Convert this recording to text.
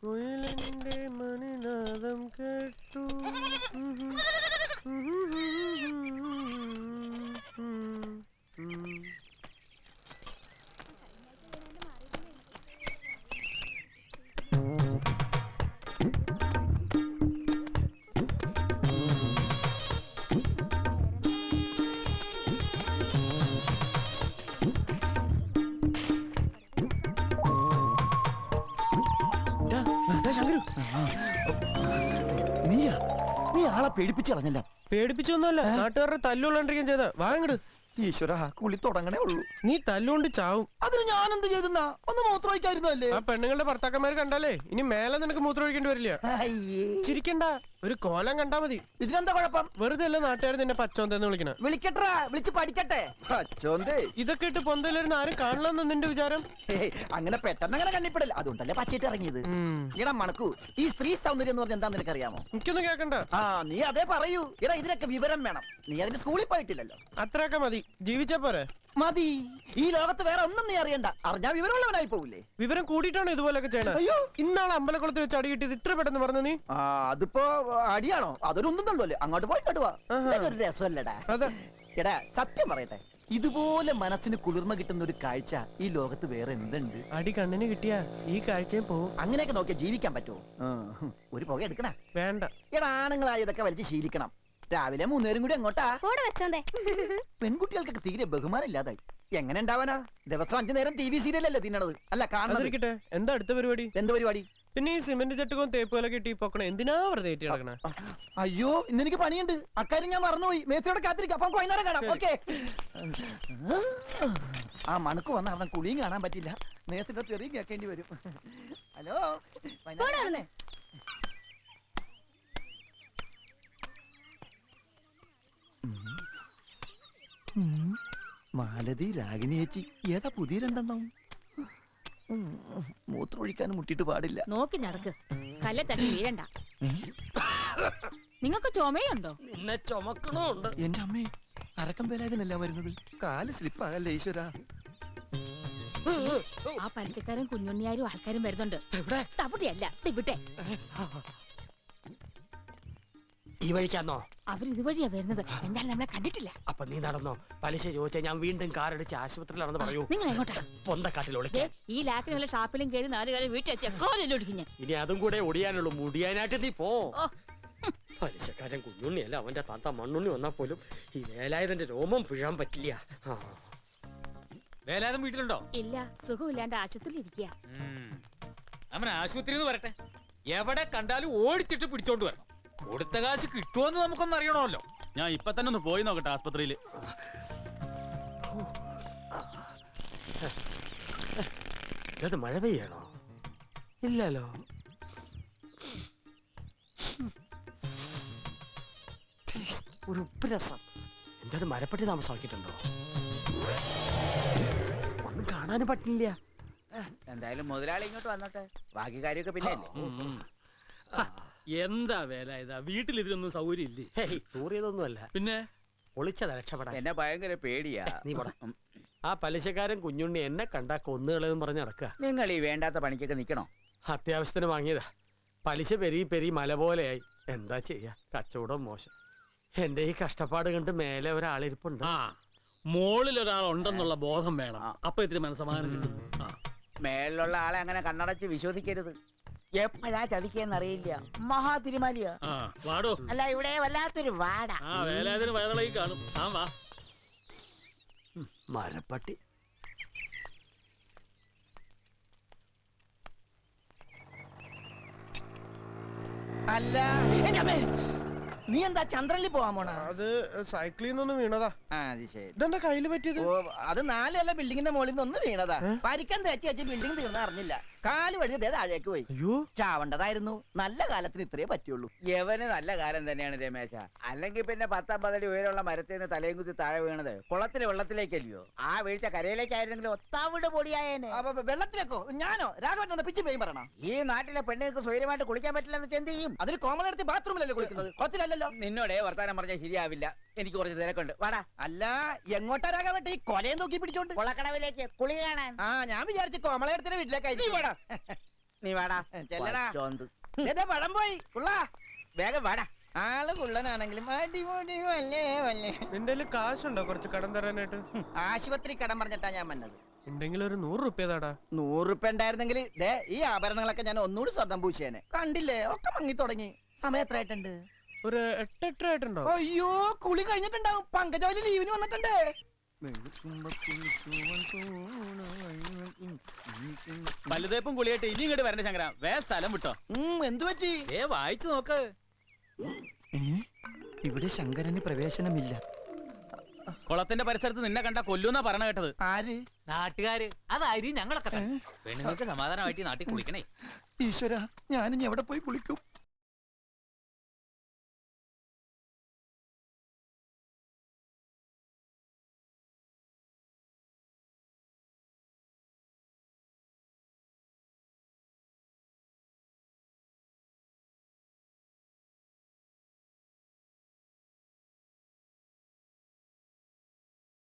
കുയിലിന്റെ മണിനാദം കേട്ടു. നീ ആളെ പേടിപ്പിച്ചു കളഞ്ഞല്ല. പേടിപ്പിച്ചൊന്നുമല്ല, നാട്ടുകാരുടെ തല്ലുകൊണ്ടിരിക്കാൻ ചെയ്ത വാങ്ങട്. ഈശ്വര, കുളി തുടങ്ങണേ ഉള്ളൂ. നീ തല്ലുകൊണ്ട് ചാവും. അതിന് ഞാൻ എന്ത് ചെയ്തെന്നാ? ഒന്ന് മൂത്രമൊഴിക്കായിരുന്നല്ലേ? ആ പെണ്ണുങ്ങളുടെ ഭർത്താക്കന്മാര് കണ്ടാലേ ഇനി മേലെ നിനക്ക് മൂത്രം ഒഴിക്കേണ്ടി വരില്ല. ചിരിക്കണ്ട, ഒരു കോലം കണ്ടാ മതി. ഇതിനെന്താ കുഴപ്പം? വെറുതെ അല്ല നാട്ടുകാർ നിന്നെ പച്ചോന്തെന്ന് വിളിക്കണ. വിളിക്കട്ടാ, വിളിച്ച് പഠിക്കട്ടെ. പച്ചോന്തേ ഇതൊക്കെ ഇട്ട് പൊന്തലിരുന്ന് ആരും കാണണമെന്ന് നിന്റെ വിചാരം? അങ്ങനെ പെട്ടെന്ന് അങ്ങനെ കണ്ണിപ്പെടില്ല. അതുകൊണ്ടല്ലേ പച്ചയിട്ട് ഇറങ്ങിയത്. ഇടാ മണക്കൂ, ഈ സ്ത്രീ സൗന്ദര്യം എന്ന് പറഞ്ഞാൽ എന്താ നിനക്കറിയാമോ? എനിക്കൊന്നും കേക്കണ്ട. ആ, നീ അതേ പറയൂ. ഇടാ, ഇതിനൊക്കെ വിവരം വേണം. നീ അതിന് സ്കൂളിൽ പോയിട്ടില്ലല്ലോ. അത്രയൊക്കെ മതി, ജീവിച്ചാ പോരെ? മതി. ഈ ലോകത്ത് വേറെ ഒന്നും നീ അറിയണ്ട. അറിഞ്ഞാ വിവരമുള്ളവനായി പോവില്ലേ? വിവരം കൂടിയിട്ടാണ് ഇതുപോലൊക്കെ ചെയ്യണത്. അയ്യോ, ഇന്നാളെ അമ്പലക്കുളത്ത് വെച്ച് അടി കിട്ടിയത് ഇത്ര പെട്ടെന്ന് പറഞ്ഞു നീ? ആ, അതിപ്പോ അടിയാണോ? അതൊരൊന്നും തള്ളൂല്ലേ. അങ്ങോട്ട് പോയി ഇങ്ങോട്ട് വാ. ഇതൊക്കെ ഒരു രസമല്ലടാ. എടാ, സത്യം പറയട്ടെ, ഇതുപോലെ മനസ്സിന് കുളിർമ കിട്ടുന്ന ഒരു കാഴ്ച ഈ ലോകത്ത് വേറെ എന്തുണ്ട്? അടി കണ്ണിന് കിട്ടിയാ ഈ കാഴ്ചയും പോവും. അങ്ങനെയൊക്കെ നോക്കിയാ ജീവിക്കാൻ പറ്റുമോ? ഒരു പുക എടുക്കണ വേണ്ട. എടാ, ആണുങ്ങളായതൊക്കെ വലിച്ച് ശീലിക്കണം. രാവിലെ 3 നേരം കൂടി അങ്ങോട്ടാ. പെൺകുട്ടികൾക്കൊക്കെ തീരെ ബഹുമാനം ഇല്ലാതായി. എങ്ങനെ ഉണ്ടാവാനാ? ദിവസം 5 നേരം TV സീരിയലല്ലേ തിന്നണത്? അല്ല കാണുന്നത്. എന്താ അടുത്ത പരിപാടി? എന്ത് പരിപാടി? പിന്നെ ഈ സിമന്റ് ചട്ടുകവും തേപ്പുകളൊക്കെ ഇട്ടി പൊക്കണ എന്തിനാ വെറുതെ കിടക്കണ? അയ്യോ, ഇന്നെനിക്ക് പണിയുണ്ട്. അക്കാര്യം ഞാൻ മറന്നുപോയി. മേസ്ത്രിയോടെ കാത്തിരിക്കാം. അപ്പൊ വൈകുന്നേരം കാണാം. ഓക്കെ. ആ മണക്ക് വന്ന അവൻ കുളിയും കാണാൻ പറ്റില്ല. മേസ്ത്രിയുടെ തെറിയും കേൾക്കേണ്ടി വരും. ഹലോ, മാലതി, രാഗിണി ചേച്ചി, ഏതാ പുതിയ രണ്ടെണ്ണം? മൂത്രമൊഴിക്കാനും മുട്ടിട്ട് പാടില്ല. നോക്കി നടക്ക്, കല്ലെ തട്ടി വീഴണ്ട. നിങ്ങൾക്ക് ചുമയുണ്ടോ? എന്നെ ചുമക്കണുണ്ട്. എന്റെ അമ്മേ, അരക്കം വേലായതിനല്ല വരുന്നത്. കാല് സ്ലിപ്പാകല്ലേ ഈശ്വര. ആ പലിശക്കാരും കുഞ്ഞുണ്ണിയാരും ആൾക്കാരും വരുന്നുണ്ട്. തവിടെയല്ല, ഇവിടെ. ഈ വഴിക്കാന്നോ? അവരിതുവഴിയാ വരുന്നത്. എന്തായാലും നമ്മളെ കണ്ടിട്ടില്ല. അപ്പൊ നീ നടന്നോ? പലിശ ചോദിച്ചാൽ ഞാൻ വീണ്ടും കാറടിച്ച് ആശുപത്രിയിലാണെന്ന് പറയൂ. നിങ്ങൾ എങ്ങോട്ടാ? പൊന്തക്കാട്ടിൽ ഒളിക്കാൻ. ഈ ലാക്കിനുള്ള ഷാപ്പിലും കയറി 4 കാലം വീട്ടിലെത്തിയ ഇനി അതും കൂടെ ഒടിയാനുള്ളൂ. മുടിയാനായിട്ട് നീ പോ. പലിശക്കാരൻ കുഞ്ഞുണ്ണിയല്ല, അവന്റെ താത്ത മണ്ണുണ്ണി വന്നാ പോലും ഈ വേലായുധന്റെ രോമം പിഴാൻ പറ്റില്ല. വേലായുധൻ വീട്ടിലുണ്ടോ? ഇല്ല, സുഖമില്ലാണ്ട് ആശുപത്രിയിൽ ഇരിക്കുക. അവൻ ആശുപത്രിയിൽ നിന്ന് വരട്ടെ. എവിടെ കണ്ടാലും ഓടിച്ചിട്ട് പിടിച്ചോണ്ട് വരണം. കൊടുത്ത കാശ് കിട്ടുമോന്ന് നമുക്കൊന്ന് അറിയണമല്ലോ. ഞാൻ ഇപ്പൊ തന്നെ ഒന്ന് പോയി നോക്കട്ടെ ആസ്പത്രിയില്. ഇത് മഴ പെയ്യണോ? ഇല്ലല്ലോ. ഒരു ഉപ്പ് രസം. എന്താ മരപ്പെട്ടി താമസമാക്കിയിട്ടുണ്ടോ? ഒന്നും കാണാനും പറ്റില്ല. എന്തായാലും മുതലാളി ഇങ്ങോട്ട് വന്നോട്ടെ. ബാക്കി കാര്യമൊക്കെ പിന്നെ എന്താ വേല ഇതാ? വീട്ടിൽ ഇതിനൊന്നും സൗകര്യം ഇല്ലേ? തൂറിയതൊന്നുമല്ല, പിന്നെ ഒളിച്ചതാ രക്ഷപ്പെടാൻ. എന്നെ ഭയങ്കര പേടിയാ. നീ പോടാ. ആ പലിശക്കാരൻ കുഞ്ഞുണ്ണി എന്നെ കണ്ടാ കൊന്നുകളെന്ന് പറഞ്ഞ് നടക്കുക. നിങ്ങൾ ഈ വേണ്ടാത്ത പണിക്കൊക്കെ നിക്കണോ? അത്യാവശ്യത്തിന് വാങ്ങിയതാ. പലിശ പെരി മല പോലെയായി. എന്താ ചെയ്യാ, കച്ചവടം മോശം. എന്റെ ഈ കഷ്ടപ്പാട് കണ്ട് മേലെ ഒരാളിരിപ്പുണ്ട്. മോളിൽ ഒരാൾ ഉണ്ടെന്നുള്ള ബോധം വേണം. അപ്പൊ ഇത്തിരി മനസ്സമാധാനം കിട്ടും. മേലുള്ള ആളെ അങ്ങനെ കണ്ണടച്ച് വിശ്വസിക്കരുത്. എപ്പോഴാ ചതിക്കെന്നറിയില്ല. മഹാ തിരുമാലിയാ. വാടോ. അല്ല, ഇവിടെ വല്ലാത്തൊരു വാട. വേലാതിന് വയറിളകി കാണും. വാ. മരപ്പട്ടി. അല്ല, നീ എന്താ ചന്ദ്രനിൽ പോവാൻ പോണ? അത് സൈക്കിളിൽ നിന്നൊന്നും വീണതാ. ഇതെന്താ കയ്യില് പറ്റിയത്? അത് 4 നില ബിൽഡിങ്ങിന്റെ മുകളിൽ നിന്ന് ഒന്ന് വീണതാ. പരിക്കാൻ തേച്ച് ബിൽഡിംഗ് തീർന്ന അറിഞ്ഞില്ല. കാല് വഴി താഴേക്ക് പോയി. ചാവണ്ടതായിരുന്നു. നല്ല കാലത്തിന് ഇത്രേ പറ്റുള്ളൂ. യവന് നല്ല കാലം തന്നെയാണ് രമേശ. അല്ലെങ്കിൽ പിന്നെ 10-50 അടി ഉയരമുള്ള മരത്തിൽ നിന്ന് തലയും കുത്തി താഴെ വീണത് കുളത്തിലെ വെള്ളത്തിലേക്കല്ലയോ? ആ വീഴ്ച കരയിലേക്കായിരുന്നെങ്കിലും ഒത്താവിട് പൊടിയായേനെ. വെള്ളത്തിലേക്കോ? ഞാനോ? രാഘവൻ പിച്ചു പോയി പറയണ. ഈ നാട്ടിലെ പെണ്ണുങ്ങൾക്ക് സ്വൈര്യമായിട്ട് കുളിക്കാൻ പറ്റില്ലെന്ന് എന്ത് ചെയ്യും? അതിന് കോമളെടുത്ത് ബാത്റൂമിലല്ലേ കുളിക്കുന്നത്, കുളത്തിലല്ലല്ലോ. നിന്നോടെ വർത്താനം പറഞ്ഞാൽ ശരിയാവില്ല. എനിക്ക് കുറച്ച് തിരക്കുണ്ട്. വാടാ. അല്ല, എങ്ങോട്ടാ രാഘവട്ടെ ഈ കൊലയും നോക്കി പിടിച്ചോണ്ട്? കുളക്കടവിലേക്ക് കുളി കാണാൻ. ഞാൻ വിചാരിച്ചു കോമളയെടുത്തിന്റെ വീട്ടിലേക്കായി. നീ വാടാ ചെല്ലടാ. പച്ചോന്ത്. പഴം പോയി കുള്ള വേഗം വാടാ. ആള് കുള്ളനാണെങ്കിലും അടിപൊളി വല്ലേ വല്ലേ. നിന്റെ കയ്യില് കാശുണ്ടോ കുറച്ച് കടം തരാനായിട്ട്? ആശുപത്രി കടം പറഞ്ഞിട്ടാ ഞാൻ വന്നത്. ഉണ്ടെങ്കിൽ ഒരു 100 റുപ്യ താടാ. 100 റുപ്യ ഉണ്ടായിരുന്നെങ്കിൽ ദേ ഈ ആഭരണങ്ങളൊക്കെ ഞാൻ ഒന്നുകൂടി സ്വർണം പൂശേനെ. കണ്ടില്ലേ ഒക്കെ മങ്ങി തുടങ്ങി. സമയം എത്ര ആയിട്ടുണ്ട്? ഒരു 8 ആയിട്ടുണ്ടോ? അയ്യോ കുളി കഴിഞ്ഞിട്ടുണ്ടാവും. പങ്കജവലി ലീവിന് വന്നിട്ടുണ്ട്. പല്ലുതേപ്പും കുളിയായിട്ട് ഇനി ഇങ്ങോട്ട് വരണ്ട ശങ്കര. വേ സ്ഥലം വിട്ടോ. എന്തു പറ്റി? വായിച്ചു നോക്ക്. ഇവിടെ ശങ്കരന് പ്രവേശനമില്ല. കുളത്തിന്റെ പരിസരത്ത് നിന്നെ കണ്ട കൊല്ലൂന്നാ പറഞ്ഞ കേട്ടത്. ആര്? നാട്ടുകാര് അതായിരിക്കും ഞങ്ങളൊക്കെ തന്നെ. പെണ്ണുങ്ങൾക്ക് സമാധാനമായിട്ട് ഈ നാട്ടിൽ കുളിക്കണേ. ഈശ്വര ഞാനിനി എവിടെ പോയി കുളിക്കും?